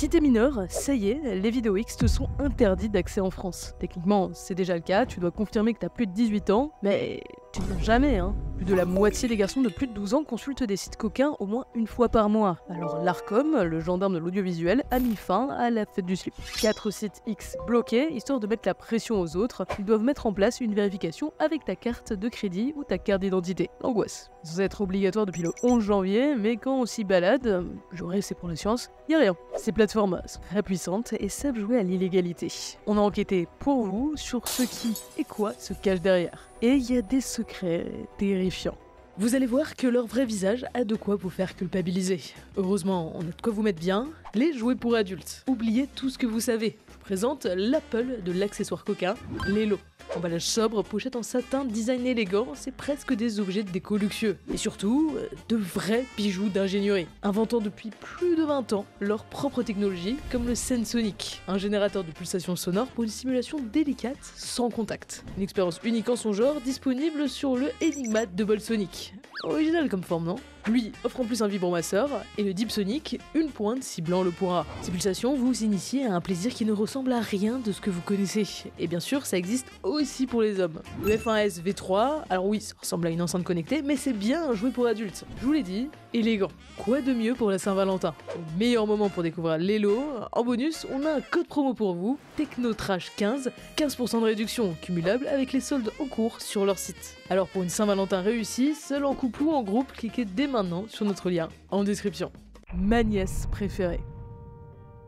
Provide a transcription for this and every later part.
Si t'es mineur, ça y est, les vidéos X te sont interdites d'accès en France. Techniquement, c'est déjà le cas, tu dois confirmer que t'as plus de 18 ans, mais tu ne viens jamais, hein. Plus de la moitié des garçons de plus de 12 ans consultent des sites coquins au moins une fois par mois. Alors l'Arcom, le gendarme de l'audiovisuel, a mis fin à la fête du slip. 4 sites X bloqués, histoire de mettre la pression aux autres, ils doivent mettre en place une vérification avec ta carte de crédit ou ta carte d'identité. L'angoisse. Ça doit être obligatoire depuis le 11 janvier, mais quand on s'y balade, j'aurais c'est pour la science, y a rien. Ces plateformes sont très puissantes et savent jouer à l'illégalité. On a enquêté pour vous sur ce qui et quoi se cache derrière. Et il y a des secrets terrifiants. Vous allez voir que leur vrai visage a de quoi vous faire culpabiliser. Heureusement, on a de quoi vous mettre bien. Les jouets pour adultes. Oubliez tout ce que vous savez. Je vous présente l'Apple de l'accessoire coquin, l'Elo. Emballage sobre, pochette en satin, design élégant, c'est presque des objets de déco luxueux. Et surtout, de vrais bijoux d'ingénierie. Inventant depuis plus de 20 ans leur propre technologie, comme le Sensonic, un générateur de pulsations sonores pour une simulation délicate sans contact. Une expérience unique en son genre, disponible sur le Enigma Double Sonic. Original comme forme, non? Lui offre en plus un vibromasseur, et le Deep Sonic, une pointe ciblant le point A. Ces pulsations vous initient à un plaisir qui ne ressemble à rien de ce que vous connaissez. Et bien sûr, ça existe aussi pour les hommes. Le F1S V3, alors oui, ça ressemble à une enceinte connectée, mais c'est bien un jouet pour adultes. Je vous l'ai dit, élégant. Quoi de mieux pour la Saint-Valentin? Au meilleur moment pour découvrir l'Elo, en bonus, on a un code promo pour vous, TechnoTrash15, 15% de réduction cumulable avec les soldes en cours sur leur site. Alors pour une Saint-Valentin réussie, seul en couple ou en groupe, cliquez dès maintenant sur notre lien en description. Ma nièce préférée.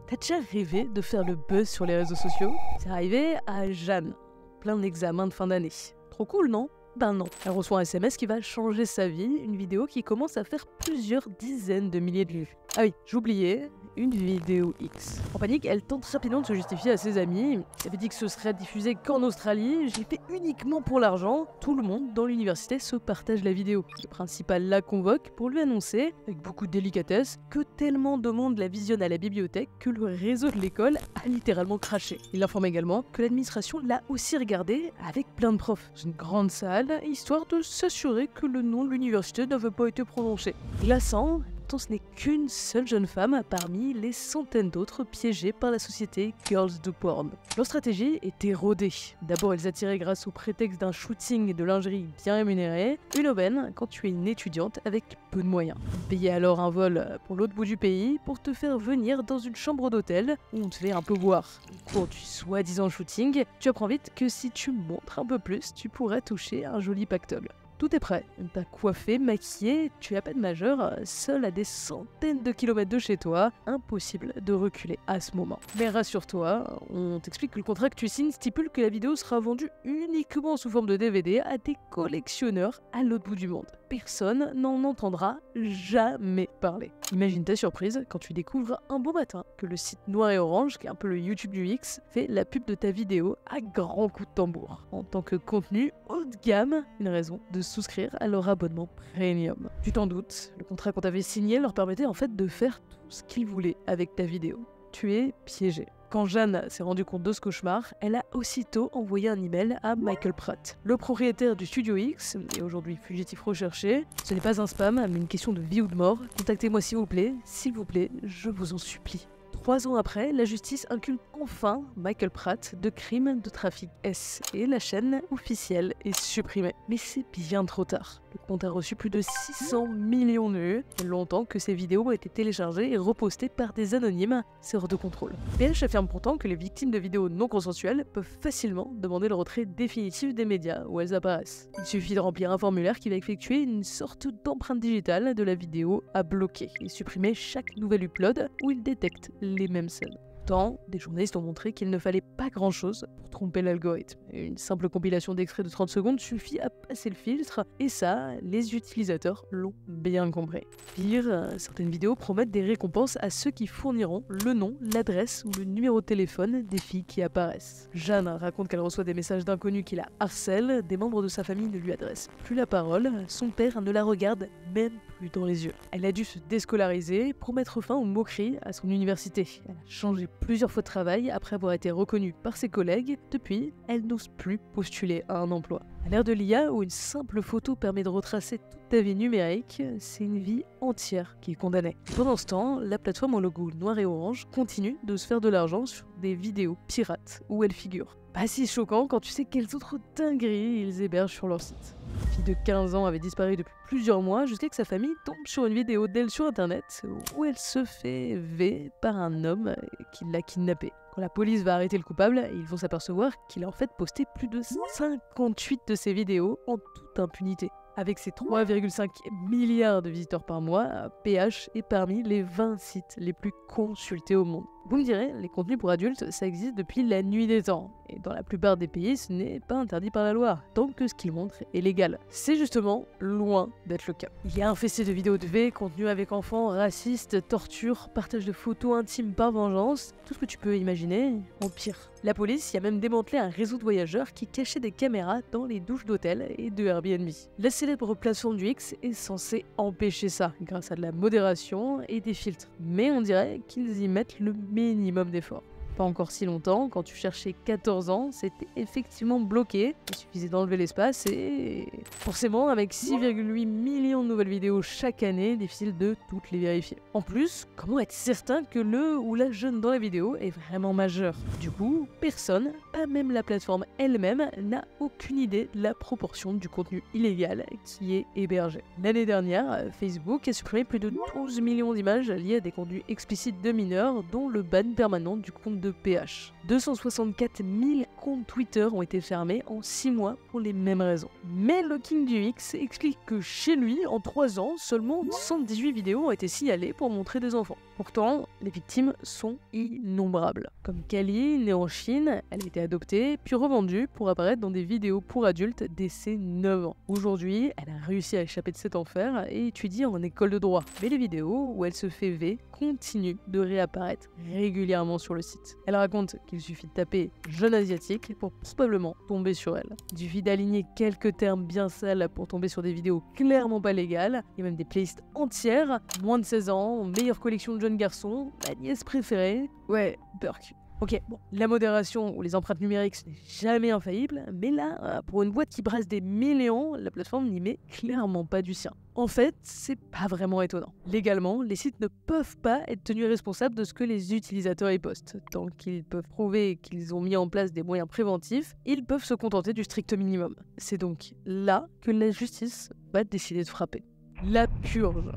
T'as déjà rêvé de faire le buzz sur les réseaux sociaux? C'est arrivé à Jeanne, plein d'examens de fin d'année. Trop cool, non? Ben non. Elle reçoit un SMS qui va changer sa vie, une vidéo qui commence à faire plusieurs dizaines de milliers de vues. Ah oui, j'oubliais, une vidéo X. En panique, elle tente rapidement de se justifier à ses amis. Elle avait dit que ce serait diffusé qu'en Australie, je l'ai fait uniquement pour l'argent. Tout le monde dans l'université se partage la vidéo. Le principal la convoque pour lui annoncer, avec beaucoup de délicatesse, que tellement de monde la visionne à la bibliothèque que le réseau de l'école a littéralement craché. Il informe également que l'administration l'a aussi regardé avec plein de profs dans une grande salle, histoire de s'assurer que le nom de l'université n'avait pas été prononcé. Glaçant, ce n'est qu'une seule jeune femme parmi les centaines d'autres piégées par la société Girls Do Porn. Leur stratégie était rodée. D'abord, ils attiraient grâce au prétexte d'un shooting de lingerie bien rémunéré, une aubaine quand tu es une étudiante avec peu de moyens. Payer alors un vol pour l'autre bout du pays pour te faire venir dans une chambre d'hôtel où on te fait un peu boire. Au cours du soi-disant shooting, tu apprends vite que si tu montres un peu plus, tu pourrais toucher un joli pactole. Tout est prêt, t'as coiffé, maquillé, tu es à peine majeur, seul à des centaines de kilomètres de chez toi, impossible de reculer à ce moment. Mais rassure-toi, on t'explique que le contrat que tu signes stipule que la vidéo sera vendue uniquement sous forme de DVD à des collectionneurs à l'autre bout du monde. Personne n'en entendra jamais parler. Imagine ta surprise quand tu découvres un beau matin que le site Noir et Orange, qui est un peu le YouTube du X, fait la pub de ta vidéo à grands coups de tambour. En tant que contenu haut de gamme, une raison de souscrire à leur abonnement premium. Tu t'en doutes, le contrat qu'on t'avait signé leur permettait en fait de faire tout ce qu'ils voulaient avec ta vidéo. Tu es piégé. Quand Jeanne s'est rendue compte de ce cauchemar, elle a aussitôt envoyé un email à Michael Pratt, le propriétaire du Studio X, et aujourd'hui fugitif recherché. Ce n'est pas un spam, mais une question de vie ou de mort. Contactez-moi s'il vous plaît, je vous en supplie. 3 ans après, la justice inculpe enfin Michael Pratt de crimes de trafic S et la chaîne officielle est supprimée. Mais c'est bien trop tard. Le compte a reçu plus de 600 millions de vues. Il y a longtemps que ces vidéos ont été téléchargées et repostées par des anonymes, c'est hors de contrôle. PH affirme pourtant que les victimes de vidéos non consensuelles peuvent facilement demander le retrait définitif des médias où elles apparaissent. Il suffit de remplir un formulaire qui va effectuer une sorte d'empreinte digitale de la vidéo à bloquer et supprimer chaque nouvel upload où il détecte les mêmes scènes. Pourtant, des journalistes ont montré qu'il ne fallait pas grand-chose pour tromper l'algorithme. Une simple compilation d'extraits de 30 secondes suffit à passer le filtre, et ça, les utilisateurs l'ont bien compris. Pire, certaines vidéos promettent des récompenses à ceux qui fourniront le nom, l'adresse ou le numéro de téléphone des filles qui apparaissent. Jeanne raconte qu'elle reçoit des messages d'inconnus qui la harcèlent, des membres de sa famille ne lui adressent plus la parole, son père ne la regarde même plus dans les yeux. Elle a dû se déscolariser pour mettre fin aux moqueries à son université. Elle a changé plusieurs fois de travail après avoir été reconnue par ses collègues. Depuis, elle n'ose plus postuler à un emploi. À l'ère de l'IA, où une simple photo permet de retracer toute ta vie numérique, c'est une vie entière qui est condamnée. Pendant ce temps, la plateforme au logo noir et orange continue de se faire de l'argent sur des vidéos pirates où elle figure. Pas si choquant quand tu sais quelles autres dingueries ils hébergent sur leur site. Une fille de 15 ans avait disparu depuis plusieurs mois jusqu'à que sa famille tombe sur une vidéo d'elle sur internet où elle se fait V par un homme qui l'a kidnappée. Quand la police va arrêter le coupable, ils vont s'apercevoir qu'il a en fait posté plus de 58 de ses vidéos en toute impunité. Avec ses 3,5 milliards de visiteurs par mois, PH est parmi les 20 sites les plus consultés au monde. Vous me direz, les contenus pour adultes, ça existe depuis la nuit des temps. Et dans la plupart des pays, ce n'est pas interdit par la loi, tant que ce qu'ils montrent est légal. C'est justement loin d'être le cas. Il y a infesté de vidéos de V, contenu avec enfants, racistes, torture, partage de photos intimes par vengeance, tout ce que tu peux imaginer, en pire. La police y a même démantelé un réseau de voyageurs qui cachait des caméras dans les douches d'hôtels et de Airbnb. La célèbre plateforme du X est censée empêcher ça, grâce à de la modération et des filtres. Mais on dirait qu'ils y mettent le minimum d'efforts. Pas encore si longtemps, quand tu cherchais 14 ans, c'était effectivement bloqué. Il suffisait d'enlever l'espace et... forcément, avec 6,8 millions de nouvelles vidéos chaque année, difficile de toutes les vérifier. En plus, comment être certain que le ou la jeune dans la vidéo est vraiment majeur? Du coup, personne, pas même la plateforme elle-même, n'a aucune idée de la proportion du contenu illégal qui est hébergé. L'année dernière, Facebook a supprimé plus de 12 millions d'images liées à des contenus explicites de mineurs, dont le ban permanent du compte de PH. 264 000 comptes Twitter ont été fermés en 6 mois pour les mêmes raisons. Mais le King du X explique que chez lui, en 3 ans, seulement 118 vidéos ont été signalées pour montrer des enfants. Pourtant, les victimes sont innombrables. Comme Kali, née en Chine, elle a été adoptée, puis revendue pour apparaître dans des vidéos pour adultes dès ses 9 ans. Aujourd'hui, elle a réussi à échapper de cet enfer et étudie en école de droit. Mais les vidéos où elle se fait V continuent de réapparaître régulièrement sur le site. Elle raconte qu'il suffit de taper « jeune asiatique » pour probablement tomber sur elle. Il suffit d'aligner quelques termes bien sales pour tomber sur des vidéos clairement pas légales. Il y a même des playlists entières, moins de 16 ans, meilleure collection de jeunes garçons, ma nièce préférée. Ouais, Burk. Ok, bon, la modération ou les empreintes numériques, ce n'est jamais infaillible, mais là, pour une boîte qui brasse des millions, la plateforme n'y met clairement pas du sien. En fait, c'est pas vraiment étonnant. Légalement, les sites ne peuvent pas être tenus responsables de ce que les utilisateurs y postent. Tant qu'ils peuvent prouver qu'ils ont mis en place des moyens préventifs, ils peuvent se contenter du strict minimum. C'est donc là que la justice va décider de frapper. La purge.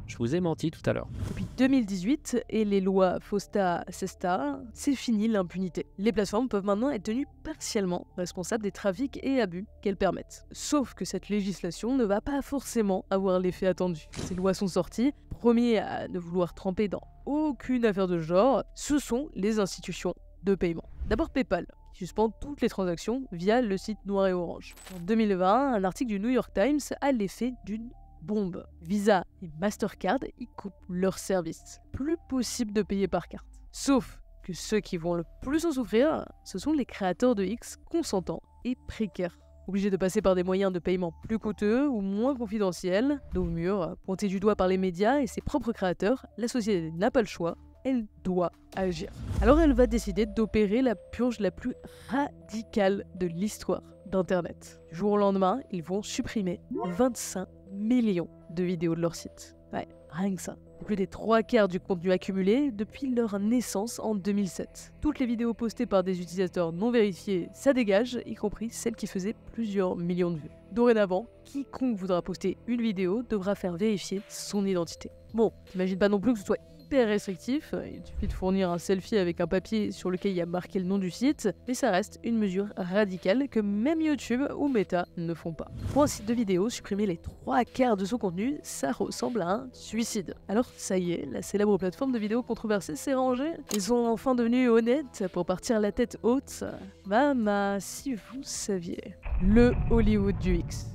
Je vous ai menti tout à l'heure. Depuis 2018 et les lois FOSTA-SESTA, c'est fini l'impunité. Les plateformes peuvent maintenant être tenues partiellement responsables des trafics et abus qu'elles permettent. Sauf que cette législation ne va pas forcément avoir l'effet attendu. Ces lois sont sorties, premiers à ne vouloir tremper dans aucune affaire de genre, ce sont les institutions de paiement. D'abord PayPal, qui suspend toutes les transactions via le site noir et orange. En 2020, un article du New York Times a l'effet d'une bombe. Visa et Mastercard y coupent leurs services. Plus possible de payer par carte. Sauf que ceux qui vont le plus en souffrir, ce sont les créateurs de X consentants et précaires. Obligés de passer par des moyens de paiement plus coûteux ou moins confidentiels, dos au mur, pointés du doigt par les médias et ses propres créateurs, la société n'a pas le choix, elle doit agir. Alors elle va décider d'opérer la purge la plus radicale de l'histoire d'Internet. Du jour au lendemain, ils vont supprimer 25 millions de vidéos de leur site. Ouais, rien que ça. Plus des 3/4 du contenu accumulé depuis leur naissance en 2007. Toutes les vidéos postées par des utilisateurs non vérifiés, ça dégage, y compris celles qui faisaient plusieurs millions de vues. Dorénavant, quiconque voudra poster une vidéo devra faire vérifier son identité. Bon, t'imagines pas non plus que ce soit hyper restrictif, il suffit de fournir un selfie avec un papier sur lequel il y a marqué le nom du site, mais ça reste une mesure radicale que même YouTube ou Meta ne font pas. Pour un site de vidéo, supprimer les 3/4 de son contenu, ça ressemble à un suicide. Alors ça y est, la célèbre plateforme de vidéos controversée s'est rangée. Ils sont enfin devenus honnêtes pour partir la tête haute. Mama, si vous saviez. Le Hollywood du X.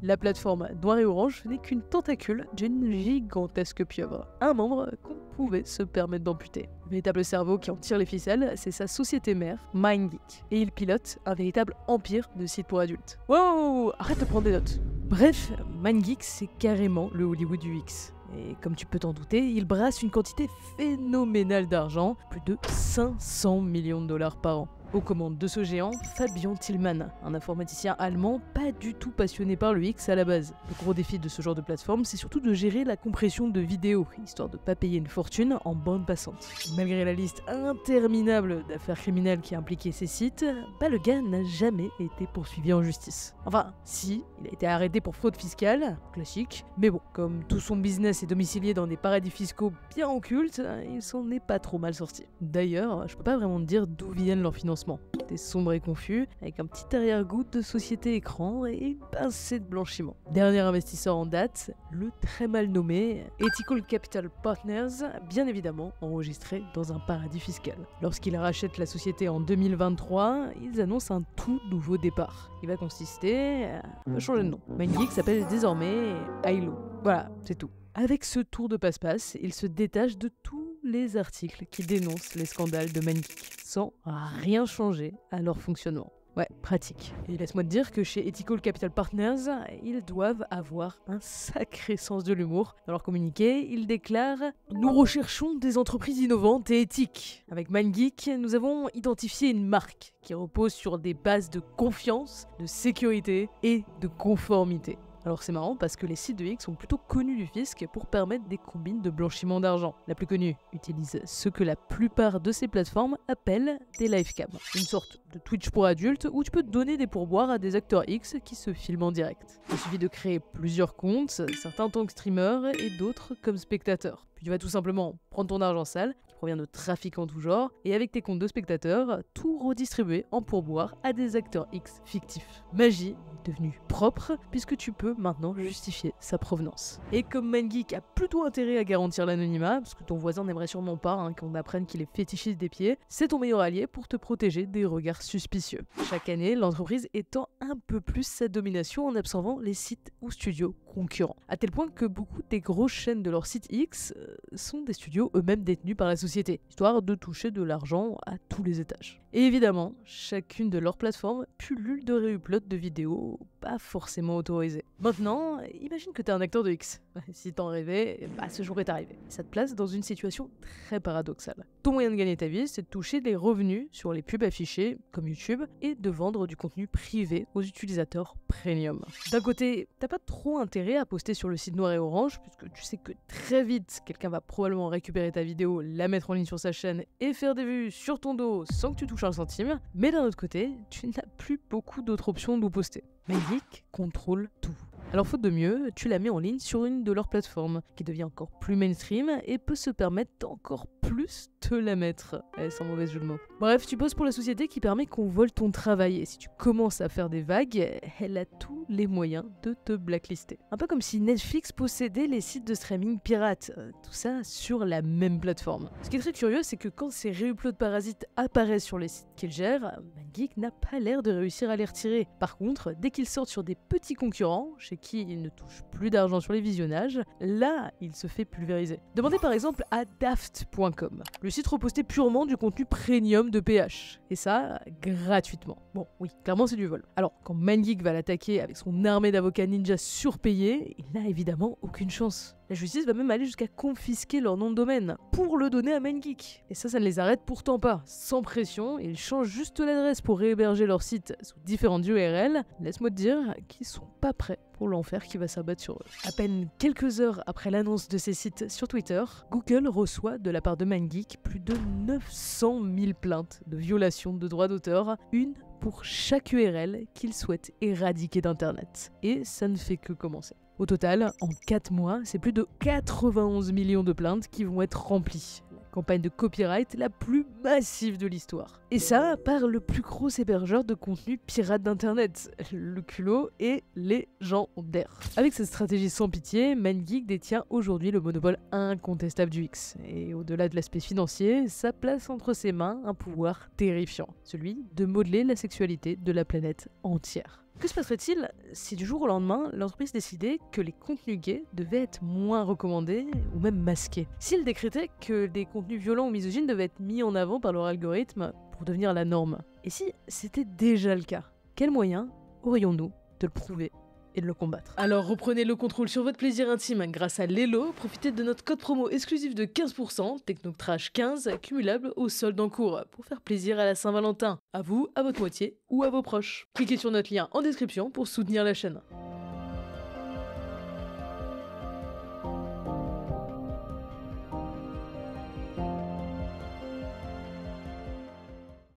La plateforme noir et orange n'est qu'une tentacule d'une gigantesque pieuvre. Un membre qu'on pouvait se permettre d'amputer. Le véritable cerveau qui en tire les ficelles, c'est sa société mère, MindGeek. Et il pilote un véritable empire de sites pour adultes. Wow, arrête de prendre des notes. Bref, MindGeek, c'est carrément le Hollywood du X. Et comme tu peux t'en douter, il brasse une quantité phénoménale d'argent, plus de 500 millions de dollars par an. Aux commandes de ce géant, Fabian Tillmann, un informaticien allemand pas du tout passionné par le X à la base. Le gros défi de ce genre de plateforme, c'est surtout de gérer la compression de vidéos, histoire de pas payer une fortune en bande passante. Malgré la liste interminable d'affaires criminelles qui impliquaient ces sites, le gars n'a jamais été poursuivi en justice. Enfin, si, il a été arrêté pour fraude fiscale, classique, mais bon, comme tout son business est domicilié dans des paradis fiscaux bien occultes, il s'en est pas trop mal sorti. D'ailleurs, je peux pas vraiment te dire d'où viennent leurs financements. C'était sombre et confus, avec un petit arrière-goût de société écran et une pincée de blanchiment. Dernier investisseur en date, le très mal nommé Ethical Capital Partners, bien évidemment enregistré dans un paradis fiscal. Lorsqu'ils rachètent la société en 2023, ils annoncent un tout nouveau départ. Il va consister à changer de nom. MindGeek s'appelle désormais Ailo. Voilà, c'est tout. Avec ce tour de passe-passe, il se détache de tous les articles qui dénoncent les scandales de MindGeek, sans rien changer à leur fonctionnement. Ouais, pratique. Et laisse-moi te dire que chez Ethical Capital Partners, ils doivent avoir un sacré sens de l'humour. Dans leur communiqué, ils déclarent « Nous recherchons des entreprises innovantes et éthiques. Avec MindGeek, nous avons identifié une marque qui repose sur des bases de confiance, de sécurité et de conformité. » Alors c'est marrant parce que les sites de X sont plutôt connus du fisc pour permettre des combines de blanchiment d'argent. La plus connue utilise ce que la plupart de ces plateformes appellent des livecams, une sorte de Twitch pour adultes où tu peux donner des pourboires à des acteurs X qui se filment en direct. Il suffit de créer plusieurs comptes, certains en tant que streamer et d'autres comme spectateurs. Puis tu vas tout simplement prendre ton argent sale, qui provient de trafic en tout genre, et avec tes comptes de spectateurs, tout redistribuer en pourboire à des acteurs X fictifs. Magie devenue propre, puisque tu peux maintenant justifier sa provenance. Et comme MindGeek a plutôt intérêt à garantir l'anonymat, parce que ton voisin n'aimerait sûrement pas qu'on apprenne qu'il est fétichiste des pieds, c'est ton meilleur allié pour te protéger des regards suspicieux. Chaque année, l'entreprise étend un peu plus sa domination en absorbant les sites ou studios concurrents. À tel point que beaucoup des grosses chaînes de leur site X sont des studios eux-mêmes détenus par la société, histoire de toucher de l'argent à tous les étages. Et évidemment, chacune de leurs plateformes pullule de réuploads de vidéos pas forcément autorisées. Maintenant, imagine que t'es un acteur de X. Si t'en rêvais, ce jour est arrivé. Ça te place dans une situation très paradoxale. Ton moyen de gagner ta vie, c'est de toucher des revenus sur les pubs affichées, comme YouTube, et de vendre du contenu privé aux utilisateurs premium. D'un côté, t'as pas trop intérêt à poster sur le site noir et orange, puisque tu sais que très vite, quelqu'un va probablement récupérer ta vidéo, la mettre en ligne sur sa chaîne et faire des vues sur ton dos sans que tu touches un centime. Mais d'un autre côté, tu n'as plus beaucoup d'autres options d'où poster. MindGeek contrôle tout. Alors faute de mieux, tu la mets en ligne sur une de leurs plateformes, qui devient encore plus mainstream et peut se permettre d'encore plus te la mettre. Sans mauvais jeu de mots. Bref, tu bosses pour la société qui permet qu'on vole ton travail, et si tu commences à faire des vagues, elle a tous les moyens de te blacklister. Un peu comme si Netflix possédait les sites de streaming pirates, tout ça sur la même plateforme. Ce qui est très curieux, c'est que quand ces réuploads parasites apparaissent sur les sites qu'il gère, MindGeek n'a pas l'air de réussir à les retirer. Par contre, dès qu'ils sortent sur des petits concurrents, chez qui il ne touche plus d'argent sur les visionnages, là, il se fait pulvériser. Demandez par exemple à daft.com. Le site repostait purement du contenu premium de PH. Et ça, gratuitement. Bon, oui, clairement c'est du vol. Alors, quand MindGeek va l'attaquer avec son armée d'avocats ninja surpayés, il n'a évidemment aucune chance. La justice va même aller jusqu'à confisquer leur nom de domaine pour le donner à MindGeek. Et ça ne les arrête pourtant pas. Sans pression, ils changent juste l'adresse pour réhéberger leur site sous différentes URL. Laisse-moi te dire qu'ils sont pas prêts pour l'enfer qui va s'abattre sur eux. À peine quelques heures après l'annonce de ces sites sur Twitter, Google reçoit de la part de MindGeek plus de 900 000 plaintes de violation de droits d'auteur, une pour chaque URL qu'ils souhaitent éradiquer d'Internet. Et ça ne fait que commencer. Au total, en 4 mois, c'est plus de 91 millions de plaintes qui vont être remplies. La campagne de copyright la plus massive de l'histoire. Et ça par le plus gros hébergeur de contenu pirate d'internet. Le culot est légendaire. Avec cette stratégie sans pitié, MindGeek détient aujourd'hui le monopole incontestable du X. Et au-delà de l'aspect financier, ça place entre ses mains un pouvoir terrifiant. Celui de modeler la sexualité de la planète entière. Que se passerait-il si du jour au lendemain, l'entreprise décidait que les contenus gays devaient être moins recommandés ou même masqués? S'il décrétait que des contenus violents ou misogynes devaient être mis en avant par leur algorithme pour devenir la norme? Et si c'était déjà le cas, quels moyens aurions-nous de le prouver et de le combattre. Alors reprenez le contrôle sur votre plaisir intime grâce à Lelo, profitez de notre code promo exclusif de 15%, TechnoTrash15, cumulable au solde en cours, pour faire plaisir à la Saint-Valentin, à vous, à votre moitié ou à vos proches. Cliquez sur notre lien en description pour soutenir la chaîne.